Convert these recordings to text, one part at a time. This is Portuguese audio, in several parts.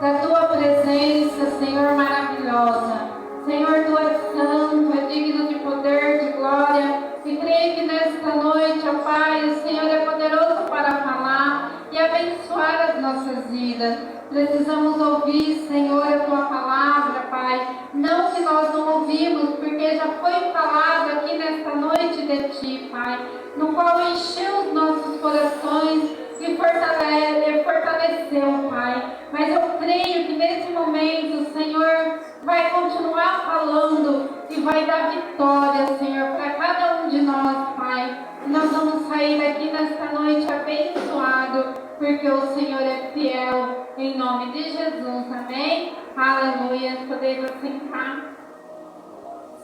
da tua presença, Senhor, maravilhosa. Senhor, tu és santo, é digno de poder, de glória. E creio que nesta noite, ó Pai, o Senhor é poderoso para falar e abençoar as nossas vidas. Precisamos ouvir, Senhor, a tua palavra, Pai. Não que nós não ouvimos, porque já foi falado aqui nesta noite de ti, Pai, no qual encheu os nossos corações e fortaleceu, Pai. Mas eu creio que nesse momento o Senhor vai continuar falando e vai dar vitória, Senhor, para cada um de nós, Pai. E nós vamos sair daqui nesta noite abençoado, porque o Senhor é fiel, em nome de Jesus, amém? Aleluia, podemos sentar.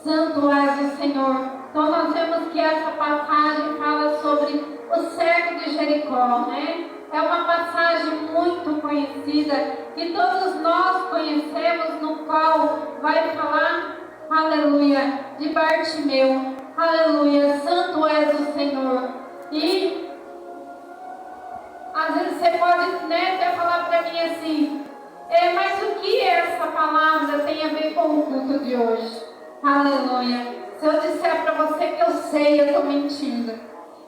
Santo és o Senhor. Então nós vemos que essa passagem fala sobre o cego de Jericó, né? É uma passagem muito conhecida, que todos nós conhecemos, no qual vai falar, aleluia, de Bartimeu. Aleluia, santo és o Senhor. E às vezes você pode, né, até falar para mim assim, mas o que essa palavra tem a ver com o culto de hoje? Aleluia. Se eu disser para você que eu sei, eu estou mentindo.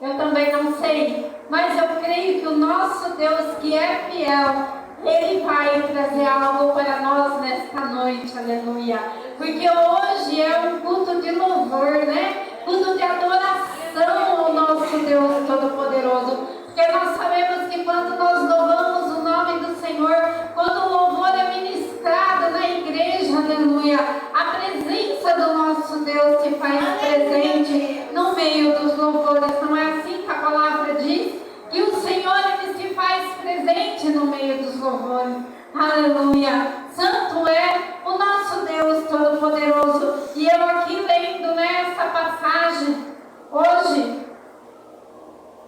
Eu também não sei. Mas eu creio que o nosso Deus, que é fiel, Ele vai trazer algo para nós nesta noite. Aleluia. Porque hoje é um culto de louvor, né? Culto de adoração ao nosso Deus Todo-Poderoso. Porque nós sabemos que quando nós louvamos o nome do Senhor, quando o louvor é ministrado na igreja, aleluia, a presença do nosso Deus se faz presente no meio dos louvores. Não é assim que a palavra diz? Que o Senhor, Ele se faz presente no meio dos louvores. Aleluia. Santo é o nosso Deus Todo-Poderoso. E eu aqui lendo nessa passagem, hoje,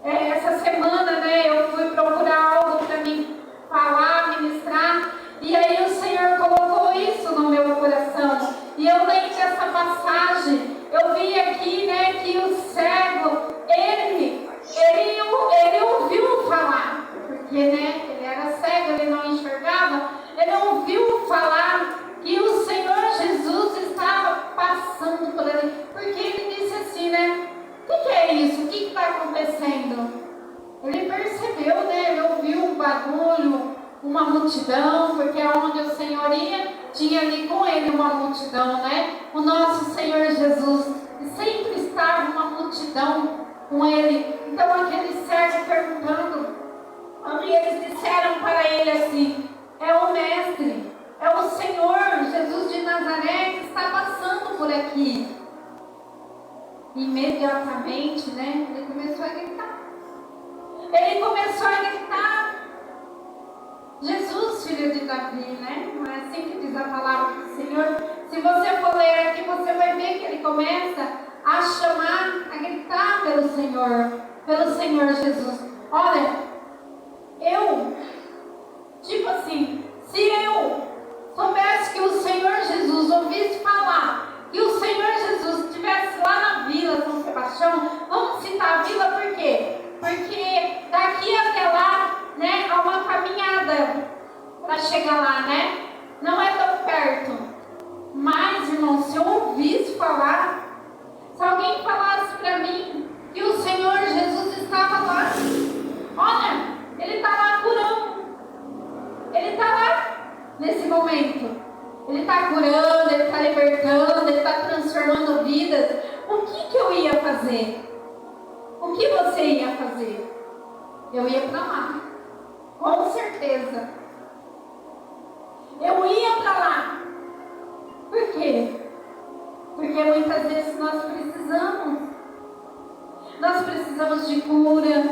essa semana, né, eu fui procurar algo para me falar, ministrar, e aí o Senhor colocou isso no meu coração. E eu lendo essa passagem, eu vi aqui, né, que o cego, ele ouviu falar, porque, né, ele era cego, ele não enxergava, ele ouviu falar que o Senhor Jesus estava passando por ele, porque ele disse assim, né, o que é isso? O que está acontecendo? Ele percebeu, né? Ele ouviu um barulho, uma multidão, porque onde o Senhor ia, tinha ali com ele uma multidão, né? O nosso Senhor Jesus, e sempre estava uma multidão com ele. Então aquele cego perguntando, e eles disseram para ele assim, é o Mestre, é o Senhor Jesus de Nazaré que está passando por aqui. Imediatamente, né, ele começou a gritar. Jesus, filho de Davi, né? Não é assim que diz a palavra do Senhor. Se você for ler aqui, você vai ver que ele começa a chamar, a gritar pelo Senhor Jesus. Olha, tipo assim, se eu soubesse que o Senhor Jesus ouvisse falar, que o Senhor Jesus estivesse lá na Vila São Sebastião, vamos citar a vila por quê? Porque daqui até lá, né, há uma caminhada para chegar lá, né? Não é tão perto. Mas, irmão, se eu ouvisse falar, se alguém falasse para mim que o Senhor Jesus estava lá, olha, Ele está lá curando. Ele está lá nesse momento. Ele está curando, Ele está libertando, Ele está transformando vidas. O que eu ia fazer? O que você ia fazer? Eu ia para lá. Com certeza. Eu ia para lá. Por quê? Porque muitas vezes nós precisamos. Nós precisamos de cura.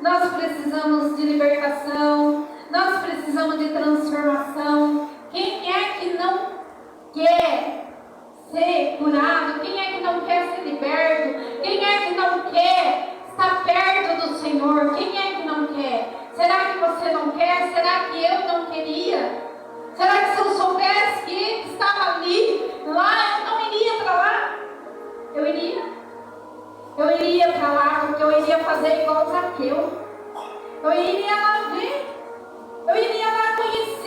Nós precisamos de libertação. Nós precisamos de transformação. Quem é que não quer ser curado? Quem é que não quer ser liberto? Quem é que não quer estar perto do Senhor? Quem é que não quer? Será que você não quer? Será que eu não queria? Será que se eu soubesse que Ele estava ali, lá, eu não iria para lá? Eu iria. Eu iria para lá, porque eu iria fazer igual Zaqueu. Eu iria lá ver. Eu iria lá conhecer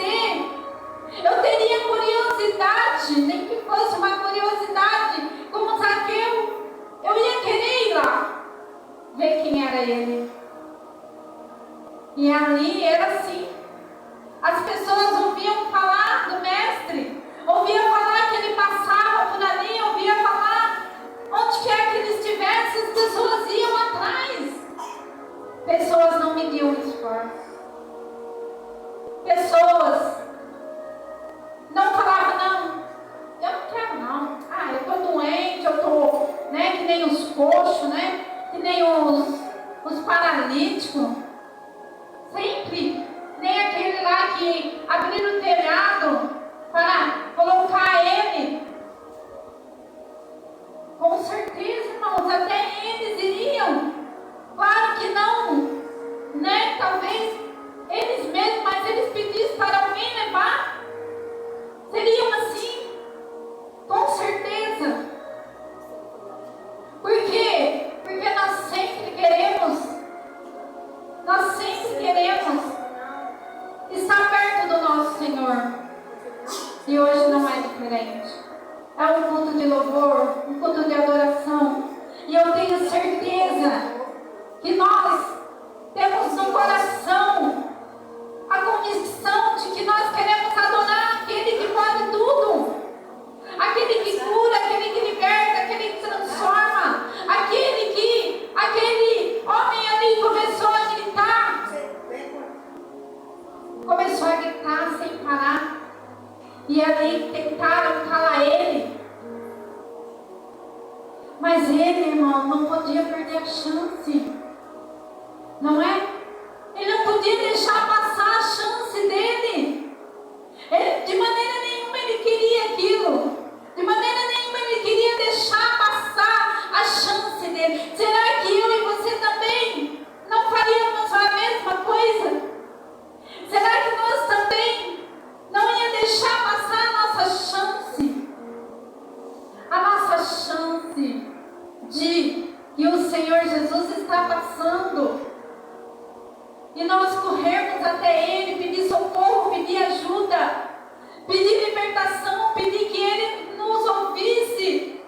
de abrir o telhado para colocar ele. Com certeza, irmãos, até eles iriam. Claro que não, né? Talvez eles mesmos, mas eles pedissem para alguém levar. Seriam assim, com certeza. Por quê? Porque nós sempre queremos estar perto do nosso Senhor. E hoje não é diferente. É um culto de louvor, um culto de adoração. E eu tenho certeza que nós temos no coração a convicção de que nós queremos adorar aquele que pode tudo. Aquele que cura, aquele que liberta, aquele que transforma. Aquele homem ali começou a gritar. Começou a gritar sem parar. E ali tentaram calar ele. Mas ele, irmão, não podia perder a chance. Não é? Ele não podia deixar passar a chance dele. De maneira nenhuma ele queria aquilo. De maneira nenhuma ele queria deixar passar a chance dele. Será que eu e você também não faríamos a mesma coisa? Será que nós também não ia deixar passar a nossa chance? A nossa chance de que o Senhor Jesus está passando. E nós corrermos até Ele, pedir socorro, pedir ajuda, pedir libertação, pedir que Ele nos ouvisse.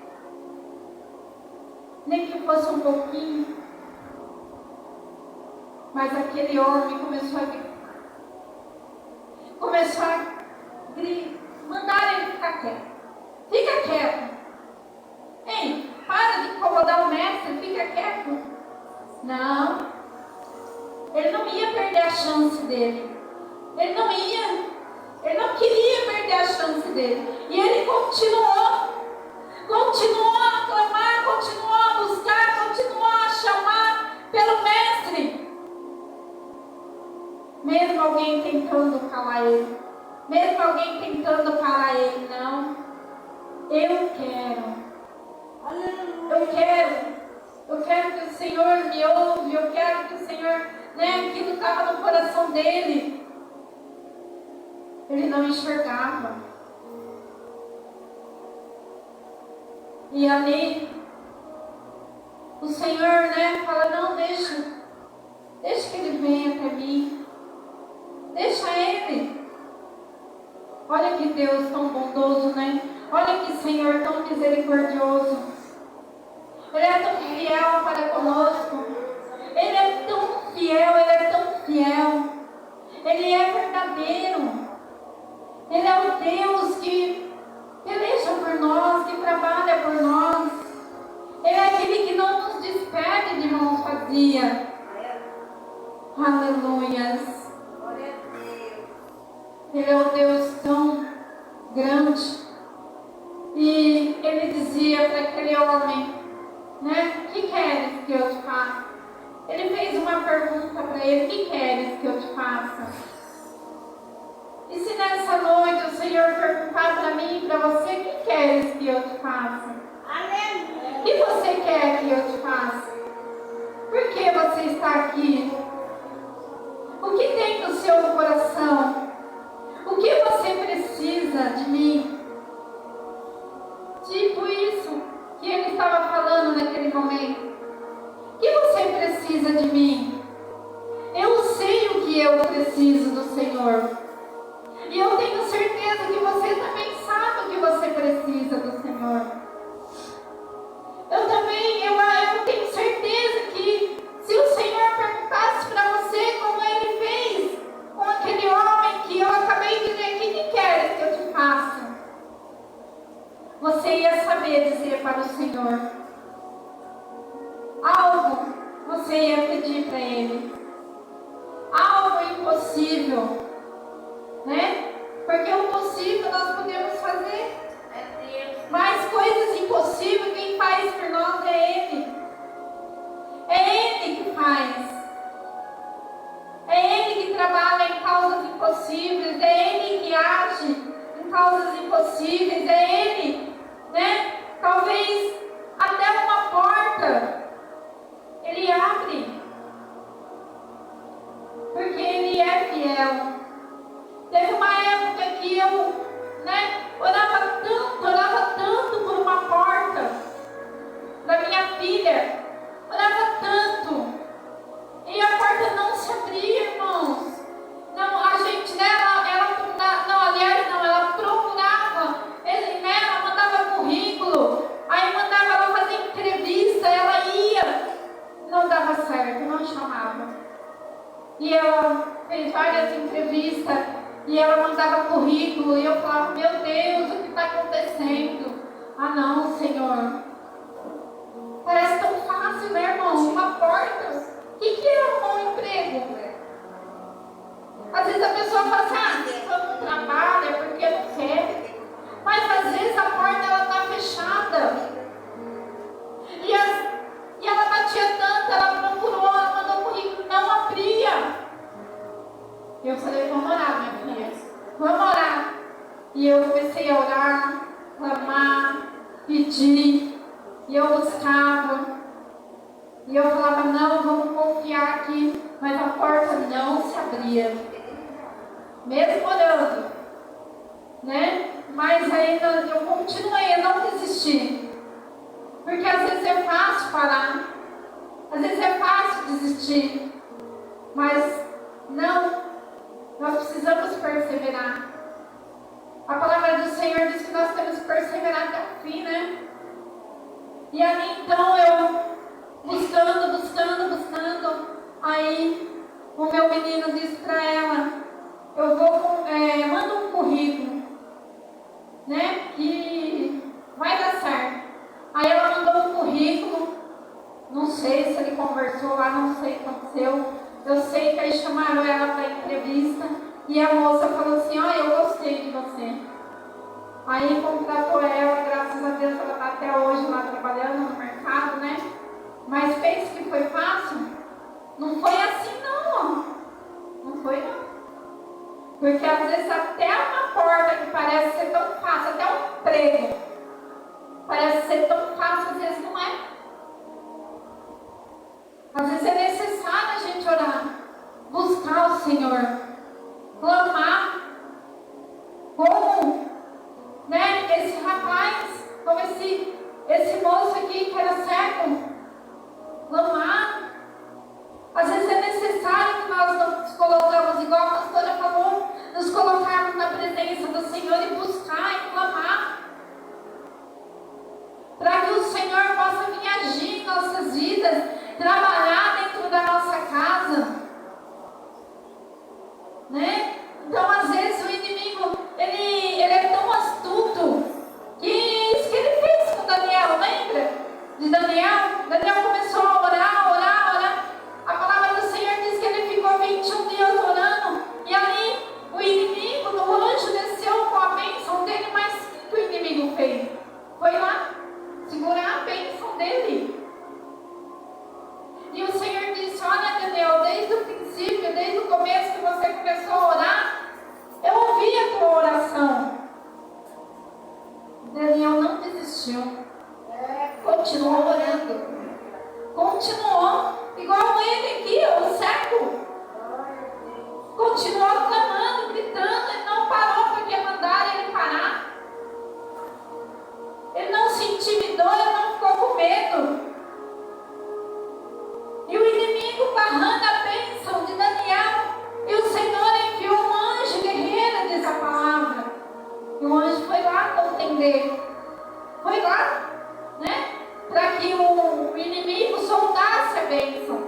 Nem que fosse um pouquinho. Mas aquele homem começou a gritar. Começou a mandar ele ficar quieto. Fica quieto. Ei, para de incomodar o mestre, fica quieto. Não. Ele não ia perder a chance dele. Ele não queria perder a chance dele. E ele continuou a clamar, continuou a buscar, continuou a chamar pelo mestre. Mesmo alguém tentando calar ele. Mesmo alguém tentando parar ele. Não. Eu quero. Eu quero que o Senhor me ouve. Eu quero que o Senhor... Aquilo estava no coração dele. Ele não enxergava. E ali o Senhor, fala, não, deixa que ele venha até mim. Deixa ele. Olha que Deus tão bondoso, Olha que Senhor tão misericordioso. Ele é tão fiel para conosco. Ele é tão fiel. Ele é verdadeiro. Ele é o Deus que peleja por nós, que trabalha por nós. Ele é aquele que não nos despede de mãos vazias. Aleluias. Ele é o Deus tão grande. E ele dizia para aquele homem, que queres que eu te faça? Ele fez uma pergunta para ele, que queres que eu te faça? E se nessa noite o Senhor perguntar para mim e para você, que queres que eu te faça? O que você quer que eu te faça? Por que você está aqui? O que tem no seu coração? O que você precisa de mim? Tipo isso que ele estava falando naquele momento. O que você precisa de mim? Eu sei o que eu preciso do Senhor. E eu tenho certeza que você também sabe o que você precisa do Senhor. Eu tenho certeza que se o Senhor perguntasse para você como ele fez com aquele homem que eu acabei de dizer aqui, que queres que eu te faça? Você ia saber dizer para o Senhor. Algo você ia pedir para Ele. Algo impossível. Porque o possível nós podemos fazer. Mas coisas impossíveis, quem faz por nós é Ele. É Ele que faz. É Ele que trabalha em causas impossíveis. impossíveis, é Ele, né? Talvez até uma porta Ele abre, porque Ele é fiel. Teve uma época que eu, né, orava tanto por uma porta da minha filha, orava tanto, e a porta não se abria, irmãos. Não, a gente, né, ela procurava, né, ela mandava currículo, aí mandava ela fazer entrevista, ela ia, não dava certo, não chamava. E ela fez várias entrevistas, e ela mandava currículo, e eu falava, meu Deus, o que está acontecendo? Ah não, Senhor, parece tão fácil, né, irmão? Uma porta. O que é arrumar um emprego? Às vezes a pessoa fala assim, a pessoa não trabalha porque não quer. Mas às vezes a porta ela está fechada. E ela batia tanto, ela procurou, ela mandou currículo, não abria. Eu falei, vamos orar, minha filha. Vamos orar. E eu comecei a orar, clamar, pedir. E eu buscava. E eu falava, não, vamos confiar aqui. Mas a porta não se abria. Mesmo orando, né? Mas ainda eu continuei, eu não desisti. Porque às vezes é fácil parar. Às vezes é fácil desistir. Mas não, nós precisamos perseverar. A palavra do Senhor diz que nós temos que perseverar até o fim, né? E ali então eu buscando. Aí o meu menino disse para ela, eu vou, manda um currículo, né, que vai dar certo. Aí ela mandou um currículo, não sei se ele conversou lá, não sei o que aconteceu. Eu sei que aí chamaram ela para entrevista e a moça falou assim, eu gostei de você. Aí contratou ela, graças a Deus ela está até hoje lá trabalhando no mercado, né? Mas pense que foi fácil? Não foi assim não, não foi não. Porque às vezes até uma porta que parece ser tão fácil, até um emprego, parece ser tão fácil, às vezes não é. Às vezes é necessário a gente orar, buscar o Senhor, clamar, como, né, esse rapaz, como esse moço aqui que era cego, clamar. Às vezes é necessário que nós nos colocamos, igual a pastora falou, nos colocarmos na presença do Senhor e buscar e clamar. Para que o Senhor possa vir agir em nossas vidas, trabalhar dentro da nossa casa. Né? Então, às vezes, o inimigo, ele é tão astuto, que isso que ele fez com Daniel, lembra? De Daniel? Daniel começou a orar. A palavra do Senhor diz que ele ficou 21 dias orando. E ali o inimigo, o anjo desceu com a bênção dele. Mas o que o inimigo fez? Foi lá segurar a bênção dele. E o Senhor disse, olha Daniel, desde o princípio, desde o começo que você começou a orar, eu ouvi a tua oração. Daniel não desistiu. Continuou orando. Continuou. Igual ele aqui, o cego. Continuou clamando, gritando. Ele não parou porque mandaram ele parar. Ele não se intimidou, ele não ficou com medo. E o inimigo barrando a bênção de Daniel. E o Senhor enviou um anjo guerreiro, diz a palavra. E o anjo foi lá contender. Foi lá, né? Para que o inimigo soltasse a bênção.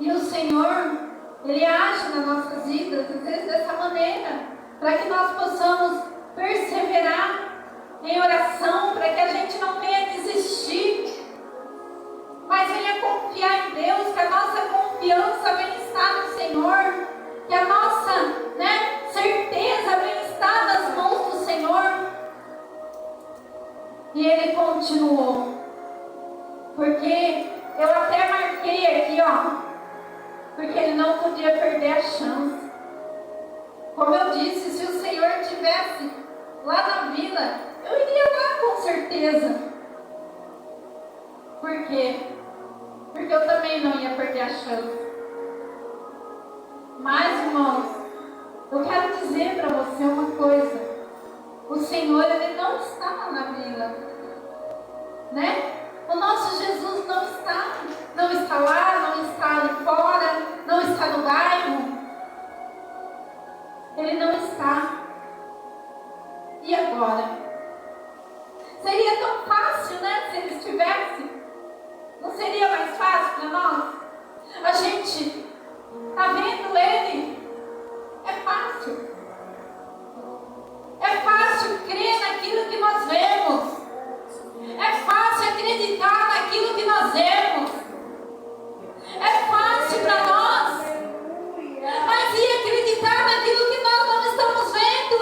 E o Senhor, Ele age nas nossas vidas, às vezes dessa maneira, para que nós possamos perseverar em oração, para que a gente não venha desistir, mas venha confiar em Deus, que a nossa confiança venha estar no Senhor, que a nossa, né, certeza venha estar nas mãos do Senhor. E ele continuou, porque eu até marquei aqui, porque ele não podia perder a chance. Como eu disse, se o Senhor estivesse lá na vila, eu iria lá com certeza. Por quê? Porque eu também não ia perder a chance. Mas, irmãos, eu quero dizer para você uma coisa. O Senhor, Ele não está lá na vila. Né? O nosso Jesus não está lá, não está ali fora, não está no bairro. Ele não está. E agora? Seria tão fácil, né? Se Ele estivesse. Não seria mais fácil para nós? A gente está vendo Ele. É fácil. É fácil crer naquilo que nós vemos. É fácil acreditar naquilo que nós vemos. É fácil para nós. Mas e acreditar naquilo que nós não estamos vendo?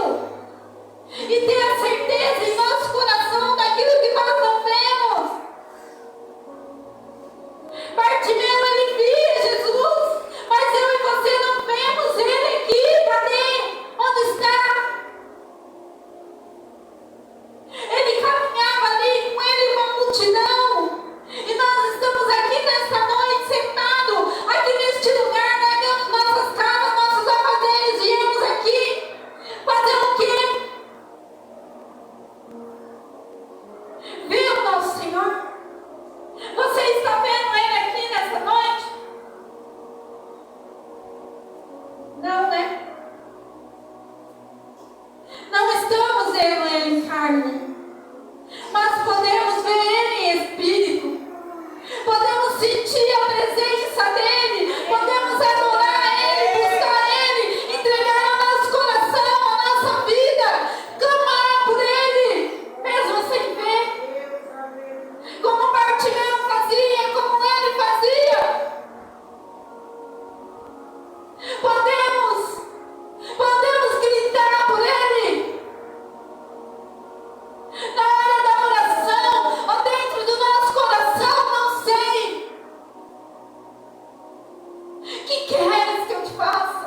E ter a certeza em nosso coração daquilo que nós não vemos. Bartimeu, ele via Jesus, mas eu e você não vemos ele aqui. Cadê? Onde está? Ele caminhava ali com ele uma multidão. E nós estamos aqui nesta noite, sentados aqui neste lugar, largamos nossas casas, nossos afazeres, viemos aqui fazer o quê? Ver o nosso Senhor. Você está vendo Ele aqui nesta noite? Não, né? Não estamos vendo Ele em carne, mas podemos ver Ele em espírito. Podemos sentir a presença dEle. Podemos adorar Ele, buscar Ele, entregar o nosso coração, a nossa vida, clamar por Ele, mesmo sem ver. Como Bartimeu fazia, como ele fazia. Podemos gritar por Ele. Na hora da oração, ou dentro do nosso coração, não sei. Que queres que eu te faça?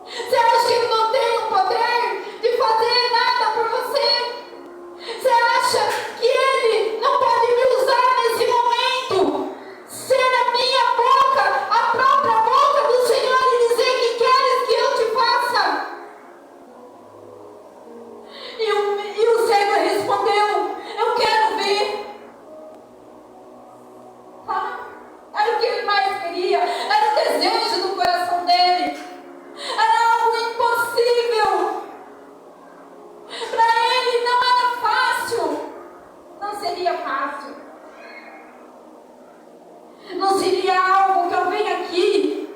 Você acha que Ele não tem o poder de fazer nada por você? Você acha que Ele não pode me usar nesse momento? Ser a minha boca, a própria boca do Senhor e dizer que queres que eu te faça? E o cego respondeu: eu quero ver. Era o que ele mais queria, era o desejo do coração dele, era algo impossível. Para ele não era fácil, não seria fácil, não seria algo que eu venho aqui,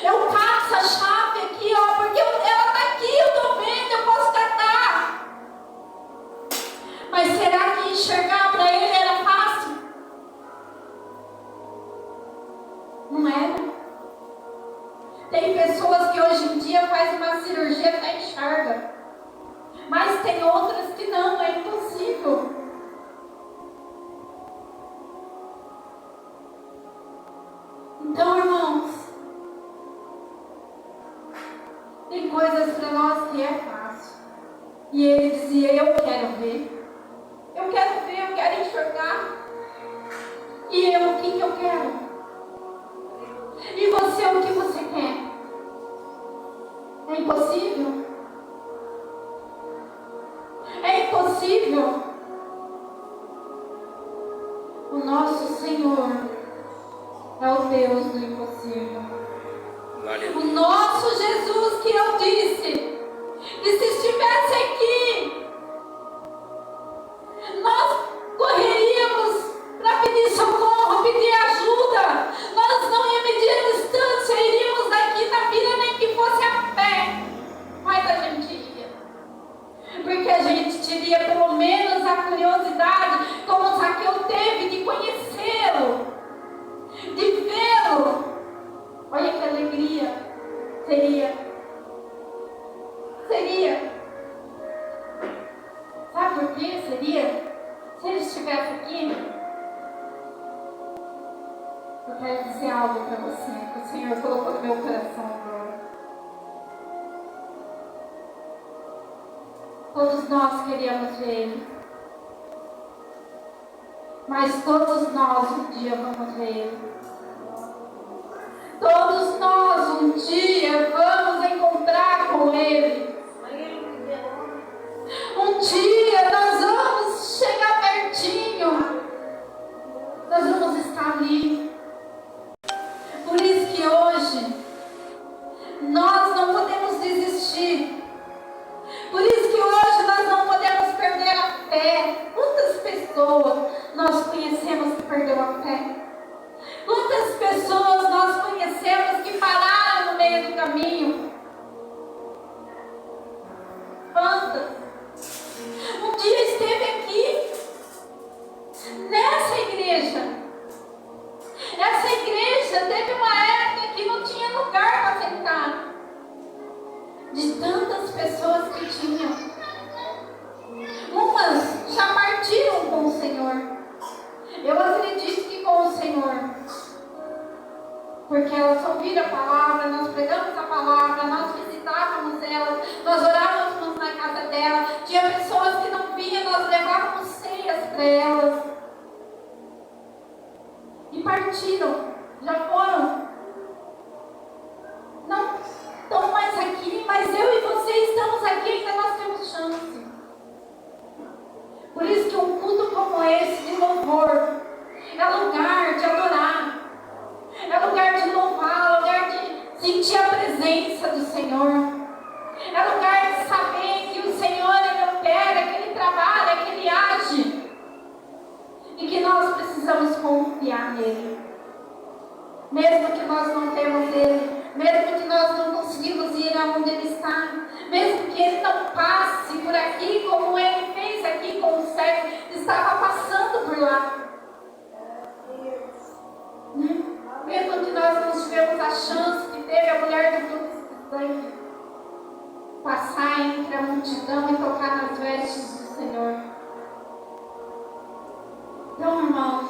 eu passo a chave aqui, ó, porque ela está aqui, eu estou vendo, eu posso catar. Mas será que enxergar para ele era fácil? Não era. Tem pessoas que hoje em dia fazem uma cirurgia e até enxerga. Mas tem outras que não, é impossível. Então, irmãos, tem coisas para nós que é fácil. E ele dizia: eu quero ver. Eu quero ver, eu quero enxergar. E eu, o que eu quero? E você, o que você quer? É impossível? É impossível? O nosso Senhor é o Deus do impossível. O nosso Jesus, que eu disse, que se estivesse aqui, nós correríamos para pedir socorro, pedir ajuda. Nós não íamos medir a distância, iríamos daqui na vila, nem que fosse a pé. Mas a gente ia. Porque a gente teria pelo menos a curiosidade, como Zaqueu teve, de conhecê-lo, de vê-lo. Olha que alegria seria. Sabe por que seria? Se ele estivesse aqui, eu quero dizer algo para você, que o Senhor colocou no meu coração agora. Todos nós queríamos ver Ele. Mas todos nós um dia vamos ver Ele. Todos nós um dia vamos encontrar com Ele. Um dia nós vamos chegar pertinho. Nós vamos estar ali. Por isso que hoje nós não podemos desistir. Por isso que hoje nós não podemos perder a fé. Quantas pessoas nós conhecemos que perdeu a fé? Quantas pessoas nós conhecemos que pararam no meio do caminho? Quantas? Um dia esteve aqui, nessa igreja. Essa igreja teve uma época que não tinha lugar para sentar. De tantas pessoas que tinham. Umas já partiram com o Senhor. Eu acredito que com o Senhor. Porque elas ouviram a palavra, nós pregamos a palavra, nós visitávamos elas, nós orávamos na casa dela. Tinha pessoas que não vinham, nós levávamos ceias para elas. E partiram, já foram. Não estão mais aqui, mas eu e você estamos aqui, ainda nós temos chance. Por isso que um culto como esse, de louvor, é lugar de adorar, é lugar de louvar, é lugar de sentir a presença do Senhor, é lugar de saber que o Senhor Ele opera, que Ele trabalha, que Ele age, e que nós precisamos confiar nele, mesmo que nós não temos Ele, mesmo que nós não conseguimos ir aonde Ele está, mesmo que Ele não passe por aqui como Ele fez aqui com o cego, estava passando por lá. Mesmo que nós não tivemos a chance que teve a mulher do fluxo de sangue, passar entre a multidão e tocar nas vestes do Senhor. Então, irmãos,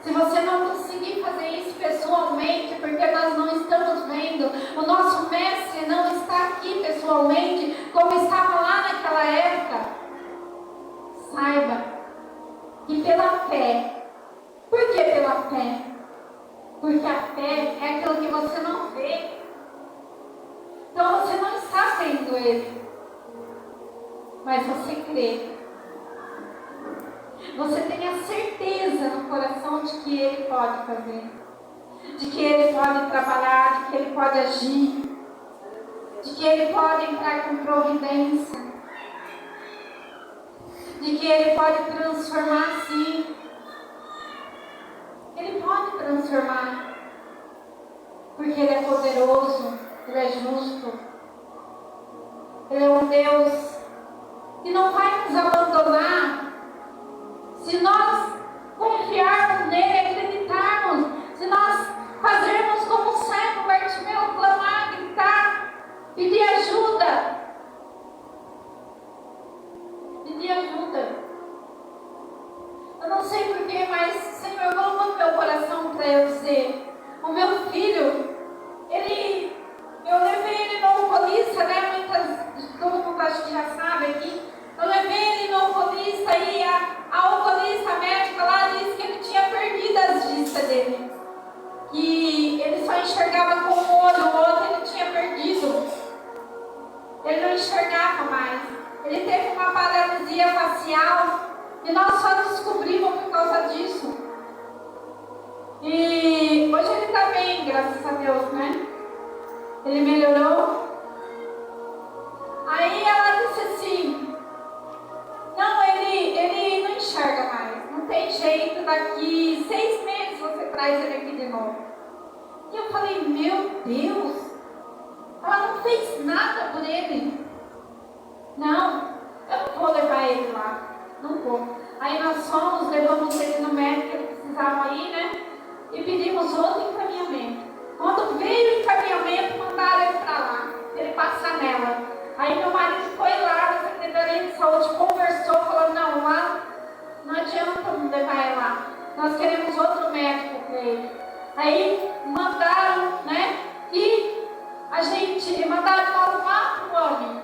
se você não conseguir fazer isso pessoalmente, porque nós não estamos vendo, o nosso mestre não está aqui pessoalmente, como estava lá naquela época, saiba que pela fé. Por que pela fé? Porque a fé é aquilo que você não vê. Então você não está vendo Ele, mas você crê. Você tem a certeza no coração de que Ele pode fazer, de que Ele pode trabalhar, de que Ele pode agir, de que Ele pode entrar com providência, de que Ele pode transformar sim. Ele pode transformar, porque Ele é poderoso, Ele é justo, Ele é um Deus que não vai nos abandonar se nós confiarmos nele, acreditarmos, se nós fazermos como o cego Bartimeu, clamar, gritar, pedir ajuda. Pedir ajuda. Eu não sei porquê, mas Senhor, colocou no meu coração para eu dizer, o meu filho, eu levei ele no oculista, né? Todo mundo acho que já sabe aqui. Eu levei ele no oculista e a oculista médica lá disse que ele tinha perdido as vistas dele. Que ele só enxergava com um olho, o outro ele tinha perdido. Ele não enxergava mais. Ele teve uma paralisia facial e nós só descobrimos por causa disso. E hoje ele está bem, graças a Deus, né? Ele melhorou. Aí ela disse assim, não, ele não enxerga mais, não tem jeito, daqui 6 meses você traz ele aqui de novo. E eu falei, meu Deus, ela não fez nada por ele. Não, eu não vou levar ele lá, não vou. Aí nós fomos, levamos ele no médico que ele precisava ir, né? E pedimos outro encaminhamento. Quando veio o encaminhamento, mandaram ele para lá, ele passar nela. Aí meu marido foi lá na Secretaria de Saúde, conversou, falou, não, lá não adianta não levar ele lá. Nós queremos outro médico para ele. Aí mandaram, né? E a gente mandaram logo 4 homens.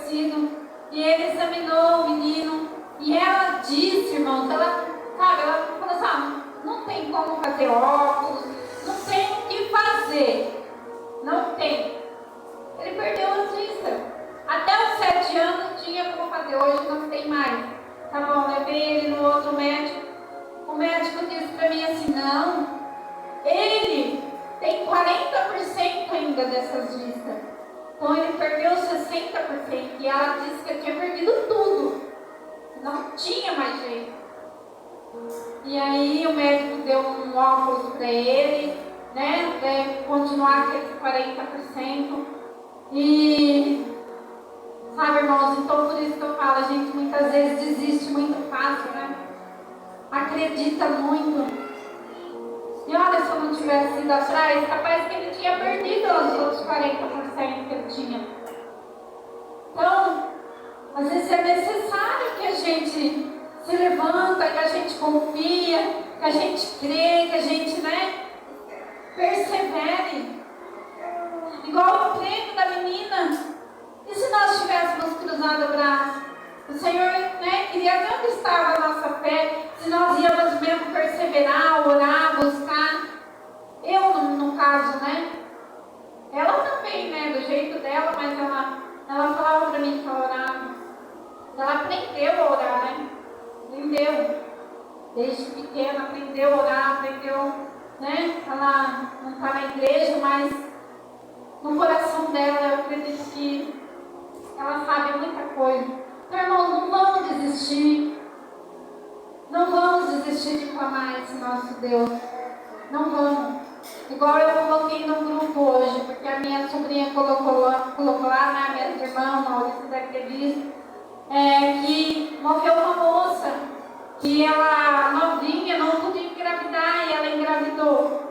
tecido. E ele examinou o menino. E ela disse, irmãos, ela falou assim, não tem como fazer óculos, não tem o que fazer. Não tem. Ele perdeu as vistas. Até os 7 anos tinha como fazer, hoje não tem mais. Tá bom, levei ele no outro médico. O médico disse pra mim assim, não, ele tem 40% ainda dessas vistas. Então ele perdeu 60%. E ela disse que ele tinha perdido tudo. Não tinha mais jeito. E aí o médico deu um óculos para ele, né? Deve continuar aqueles 40%. E sabe, irmãos, então por isso que eu falo, a gente muitas vezes desiste muito fácil, né? Acredita muito. E olha, se eu não tivesse ido atrás, capaz que ele tinha perdido os outros 40% que ele tinha. Então, às vezes é necessário que a gente se levanta, que a gente confia, que a gente crê, que a gente, né, persevere. Igual o prêmio da menina. E se nós tivéssemos cruzado o braço? O Senhor, né, queria ver onde estava a nossa fé, se nós íamos mesmo perseverar, orar, buscar. Eu, no caso, né? Ela também, né, do jeito dela, mas ela falava para mim que ela orava. Ela aprendeu a orar, né? Aprendeu. Desde pequena, aprendeu a orar, aprendeu, né? Ela não está na igreja, mas no coração dela, eu acredito que ela sabe muita coisa. Então, irmãos, não vamos desistir. Não vamos desistir de clamar esse nosso Deus. Não vamos. Igual eu coloquei no grupo hoje, porque a minha sobrinha colocou lá, né, minhas irmãs, Maurício deve ter visto, que morreu uma moça, que ela novinha, não podia engravidar, e ela engravidou.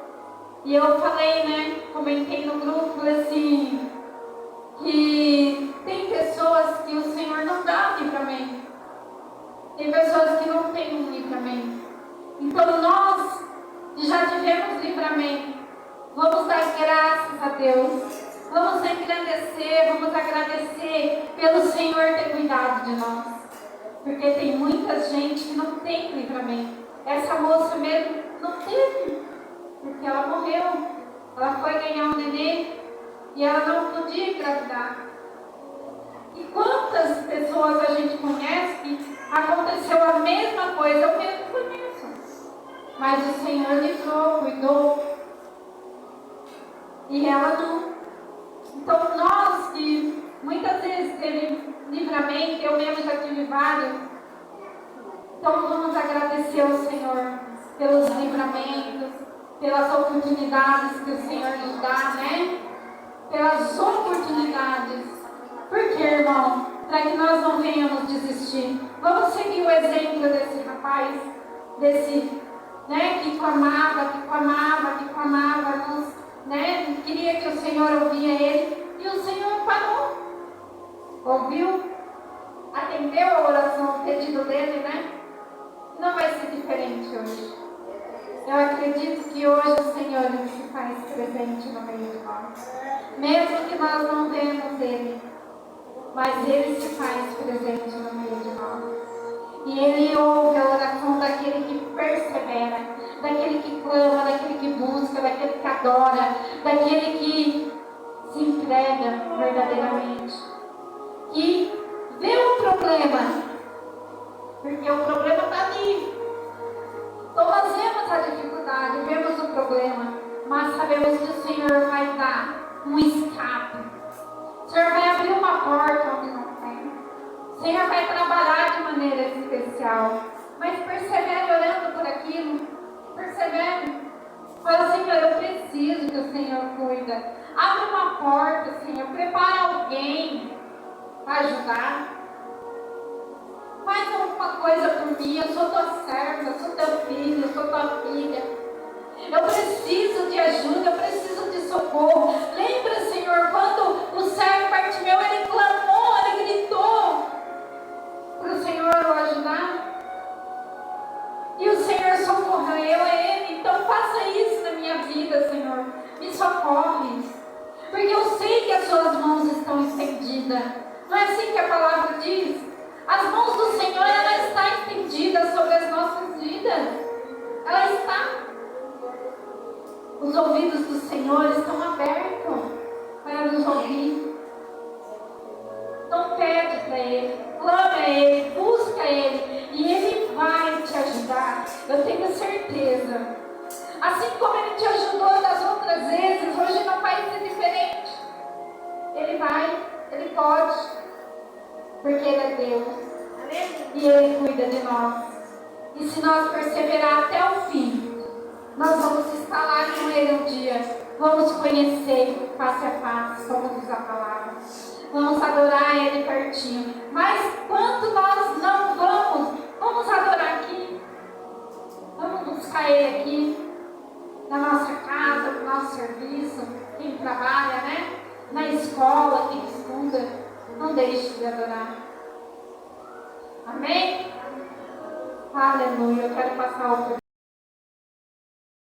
E eu falei, né, comentei no grupo, assim, que tem pessoas que o Senhor não dá livramento. Tem pessoas que não têm um livramento. Então nós, que já tivemos livramento, vamos dar graças a Deus. Vamos engrandecer, vamos agradecer pelo Senhor ter cuidado de nós. Porque tem muita gente que não tem livramento. Essa moça mesmo não teve, porque ela morreu. Ela foi ganhar um nenê e ela não podia engravidar. E quantas pessoas a gente conhece que aconteceu a mesma coisa? Eu mesmo conheço. Mas o Senhor livrou, cuidou. E ela não. Então nós que muitas vezes teve livramento, eu mesmo já tive vários. Então vamos agradecer ao Senhor pelos livramentos, pelas oportunidades que o Senhor nos dá, né? Pelas oportunidades. Por quê, irmão? Para que nós não venhamos desistir. Vamos seguir o exemplo desse rapaz, desse, né, que clamava, né? Queria que o Senhor ouvia ele. E o Senhor parou. Ouviu? Atendeu a oração, o pedido dele, né? Não vai ser diferente hoje. Eu acredito que hoje o Senhor se faz presente no meio de nós. Mesmo que nós não vemos Ele, mas Ele se faz presente no meio de nós. E Ele ouve a oração daquele que persevera, daquele que clama, daquele que busca, daquele que adora, daquele que se entrega verdadeiramente. E vê o problema, porque o problema está ali. Nós vemos a dificuldade, vemos o problema, mas sabemos que o Senhor vai dar um escape. O Senhor vai abrir uma porta onde não tem. O Senhor vai trabalhar de maneira especial. Mas persevere orando por aquilo. Persevere. Fala, Senhor, eu preciso que o Senhor cuida. Abre uma porta, Senhor. Prepara alguém para ajudar. Faz alguma coisa por mim. Eu sou tua serva, eu sou teu filho, eu sou tua filha. Eu preciso de ajuda, eu preciso de socorro. Lembra, Senhor, quando o servo Bartimeu, ele clamou, ele gritou para o Senhor o ajudar. E o Senhor socorreu a ele. Então faça isso na minha vida, Senhor. Me socorre. Porque eu sei que as suas mãos estão estendidas. Não é assim que a palavra diz? As mãos do Senhor, ela está estendida sobre as nossas vidas. Ela está. Os ouvidos do Senhor estão abertos para nos ouvir. Então pede para Ele, clama a Ele, busca Ele, e Ele vai te ajudar. Eu tenho certeza. Assim como Ele te ajudou das outras vezes, hoje não vai ser diferente. Ele vai, Ele pode, porque Ele é Deus. E Ele cuida de nós. E se nós perseverar até o fim, nós vamos estar lá com Ele um dia. Vamos conhecer face a face, como diz a palavra. Vamos adorar Ele pertinho. Mas quando nós não vamos adorar aqui. Vamos buscar Ele aqui, na nossa casa, no nosso serviço. Quem trabalha, né? Na escola, quem estuda. Não deixe de adorar. Amém? Aleluia. Eu quero passar